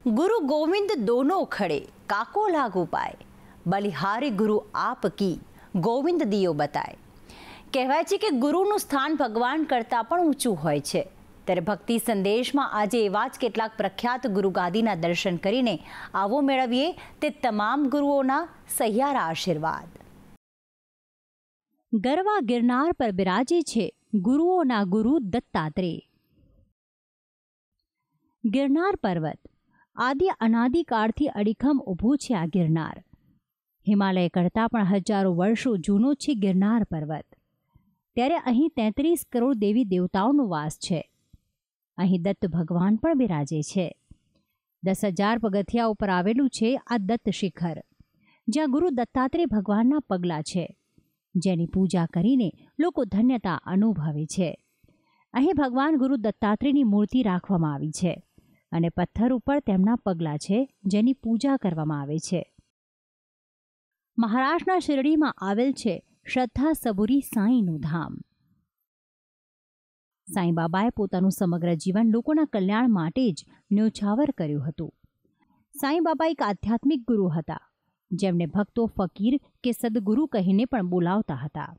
गुरु गोविंद दोनों खड़े काको लागू पाए, बलिहारी गुरु आप की ગોવિંદ દિયો બતાય. કહેવાય છે કે ગુરુનું સ્થાન ભગવાન કરતાં પણ ઊંચું હોય છે. ત્યારે ભક્તિ સંદેશમાં આજે એવા જ કેટલાક પ્રખ્યાત ગુરુગાદીના દર્શન કરીને આવો મેળવીએ તે તમામ ગુરુઓના સહિયારા આશીર્વાદ. ગરવા ગિરનાર પર બિરાજે છે ગુરુઓના ગુરુ દત્તાત્રેય. ગિરનાર પર્વત આદિ અનાદિકાળથી અડીખમ ઊભું છે આ ગિરનાર. હિમાલય કરતાં પણ હજારો વર્ષો જૂનો છે ગિરનાર પર્વત. ત્યારે અહીં 33 કરોડ દેવી દેવતાઓનો વાસ છે. અહીં દત્ત ભગવાન પણ બિરાજે છે. 10,000 પગથિયા ઉપર આવેલું છે આ દત્ત શિખર, જ્યાં ગુરુ દત્તાત્રેય ભગવાનના પગલાં છે, જેની પૂજા કરીને લોકો ધન્યતા અનુભવે છે. અહીં ભગવાન ગુરુ દત્તાત્રેયની મૂર્તિ રાખવામાં આવી છે અને પથ્થર ઉપર તેમના પગલાં છે, જેની પૂજા કરવામાં આવે છે. મહારાષ્ટ્રના શિરડીમાં આવેલ છે શ્રદ્ધા સબુરી સાંઈનું ધામ. સાંઈ બાબાએ પોતાનું સમગ્ર જીવન લોકોના કલ્યાણ માટે જ ન્યોછાવર કર્યું હતું. સાંઈ બાબા એક આધ્યાત્મિક ગુરુ હતા, જેમને ભક્તો ફકીર કે સદગુરુ કહીને પણ બોલાવતા હતા.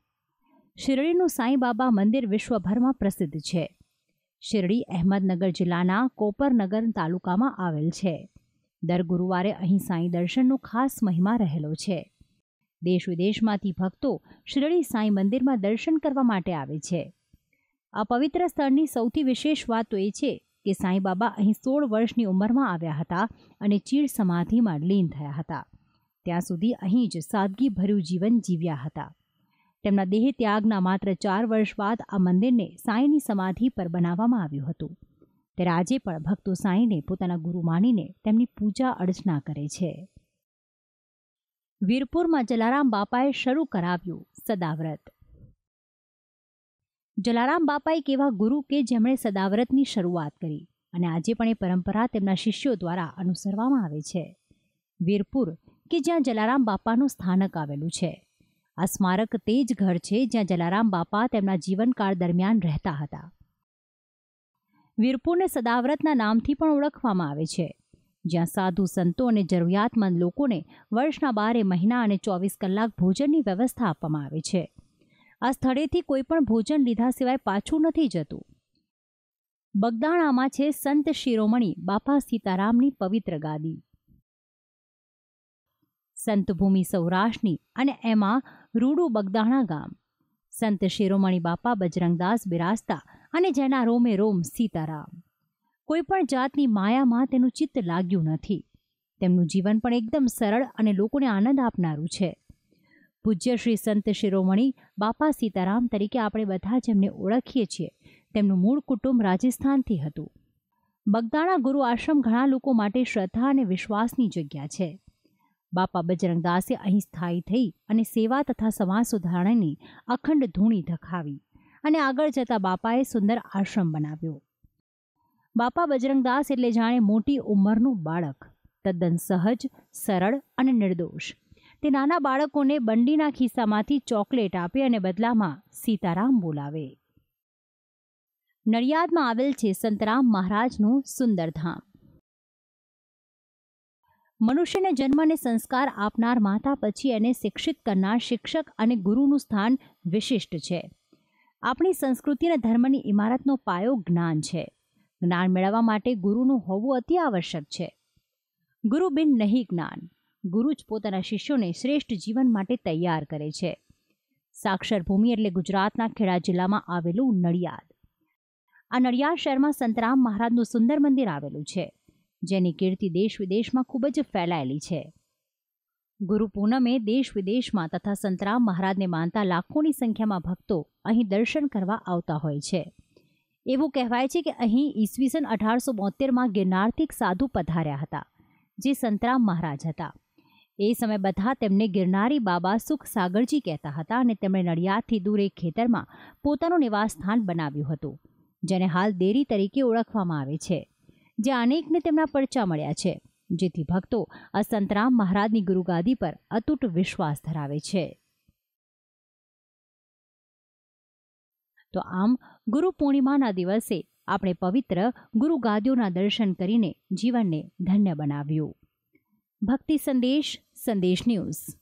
શિરડીનું સાંઈ બાબા મંદિર વિશ્વભરમાં પ્રસિદ્ધ છે. શિરડી અહેમદનગર જિલ્લાના કોપરનગર તાલુકામાં આવેલ છે. દર ગુરુવારે અહીં સાંઈ દર્શનનો ખાસ મહિમા રહેલો છે. દેશ વિદેશમાંથી ભક્તો શિરડી સાંઈ મંદિરમાં દર્શન કરવા માટે આવે છે. આ પવિત્ર સ્થળની સૌથી વિશેષ વાત તો એ છે કે સાંઈ બાબા અહીં 16 વર્ષની ઉંમરમાં આવ્યા હતા અને ચીડ સમાધિમાં લીન થયા હતા. ત્યાં સુધી અહીં જ સાદગીભર્યું જીવન જીવ્યા હતા. તેમના દેહ ત્યાગના માત્ર 4 વર્ષ બાદ આ મંદિરને સાંઈની સમાધિ પર બનાવવામાં આવ્યું હતું. ત્યારે આજે પણ ભક્તો સાંઈને પોતાના ગુરુ માનીને તેમની પૂજા અર્ચના કરે છે. વીરપુરમાં જલારામ બાપાએ શરૂ કરાવ્યું સદાવ્રત. જલારામ બાપા એક એવા ગુરુ કે જેમણે સદાવ્રતની શરૂઆત કરી અને આજે પણ એ પરંપરા તેમના શિષ્યો દ્વારા અનુસરવામાં આવે છે. વીરપુર કે જ્યાં જલારામ બાપાનું સ્થાનક આવેલું છે. આ સ્મારક તે જ ઘર છે જ્યાં જલારામ બાપા તેમના જીવનકાળ દરમિયાન રહેતા હતા. વીરપુરને સદાવ્રતના નામથી પણ ઓળખવામાં આવે છે, જ્યાં સાધુ સંતો અને જરૂરિયાતમંદ લોકોને વર્ષના 12 મહિના અને 24 કલાક ભોજનની વ્યવસ્થા આપવામાં આવે છે. આ સ્થળેથી કોઈ પણ ભોજન લીધા સિવાય પાછું નથી જતું. બગદાણામાં છે સંત શિરોમણી બાપા સીતારામની પવિત્ર ગાદી. સંત ભૂમિ સૌરાષ્ટ્રની અને એમાં રૂડું બગદાણા ગામ. સંત શિરોમણી બાપા બજરંગદાસ બિરાજતા અને જેના રોમે રોમ સીતારામ. કોઈ પણ જાતની માયામાં તેનું ચિત્ત લાગ્યું નથી. તેમનું જીવન પણ એકદમ સરળ અને લોકોને આનંદ આપનારું છે. પૂજ્ય શ્રી સંત શિરોમણી બાપા સીતારામ તરીકે આપણે બધા જેમને ઓળખીએ છીએ, તેમનું મૂળ કુટુંબ રાજસ્થાનથી હતું. બગદાણા ગુરુ આશ્રમ ઘણા લોકો માટે શ્રદ્ધા અને વિશ્વાસની જગ્યા છે. બાપા બજરંગદાસે અહીં સ્થાયી થઈ અને સેવા તથા સમાજ સુધારણાની અખંડ ધૂણી ધખાવી અને આગળ જતા બાપાએ સુંદર આશ્રમ બનાવ્યો. બાપા બજરંગદાસ એટલે જાણે મોટી ઉંમરનું બાળક, તદ્દન સહજ, સરળ અને નિર્દોષ. તે નાના બાળકોને બંડીના ખિસ્સામાંથી ચોકલેટ આપે અને બદલામાં સીતારામ બોલાવે. નડિયાદમાં આવેલ છે સંતરામ મહારાજનું સુંદર ધામ. મનુષ્યને જન્મ અને સંસ્કાર આપનાર માતા પછી એને શિક્ષિત કરનાર શિક્ષક અને ગુરુનું સ્થાન વિશિષ્ટ છે. આપણી સંસ્કૃતિ અને ધર્મની ઇમારતનો પાયો જ્ઞાન છે. જ્ઞાન મેળવવા માટે ગુરુનું હોવું અતિ આવશ્યક છે. ગુરુ બિન નહીં જ્ઞાન. ગુરુ જ પોતાના શિષ્યોને શ્રેષ્ઠ જીવન માટે તૈયાર કરે છે. સાક્ષર ભૂમિ એટલે ગુજરાતના ખેડા જિલ્લામાં આવેલું નડિયાદ. આ નડિયાદ શહેરમાં સંતરામ મહારાજનું સુંદર મંદિર આવેલું છે, જેની કીર્તિ દેશ વિદેશમાં ખૂબ જ ફેલાયેલી છે. ગુરુ પૂનમે દેશ વિદેશમાં તથા સંતરામ મહારાજને માનતા લાખોની સંખ્યામાં ભક્તો અહીં દર્શન કરવા આવતા હોય છે. એવું કહેવાય છે કે અહીં ઈસવીસન 1872માં ગિરનારથી એક સાધુ પધાર્યા હતા, જે સંતરામ મહારાજ હતા. એ સમયે બધા તેમને ગિરનારી બાબા સુખ સાગરજી કહેતા હતા અને તેમણે નડિયાદથી દૂર એક ખેતરમાં પોતાનું નિવાસ સ્થાન બનાવ્યું હતું, જેને હાલ દેરી તરીકે ઓળખવામાં આવે છે, જે અનેકને તેમના પરચા મળ્યા છે, જેથી ભક્તો આ સંતરામ મહારાજની ગુરુગાદી પર અતૂટ વિશ્વાસ ધરાવે છે. તો આમ ગુરુ પૂર્ણિમાના દિવસે આપણે પવિત્ર ગુરુ ગાદીઓના દર્શન કરીને જીવનને ધન્ય બનાવ્યું. ભક્તિ સંદેશ, સંદેશ ન્યૂઝ.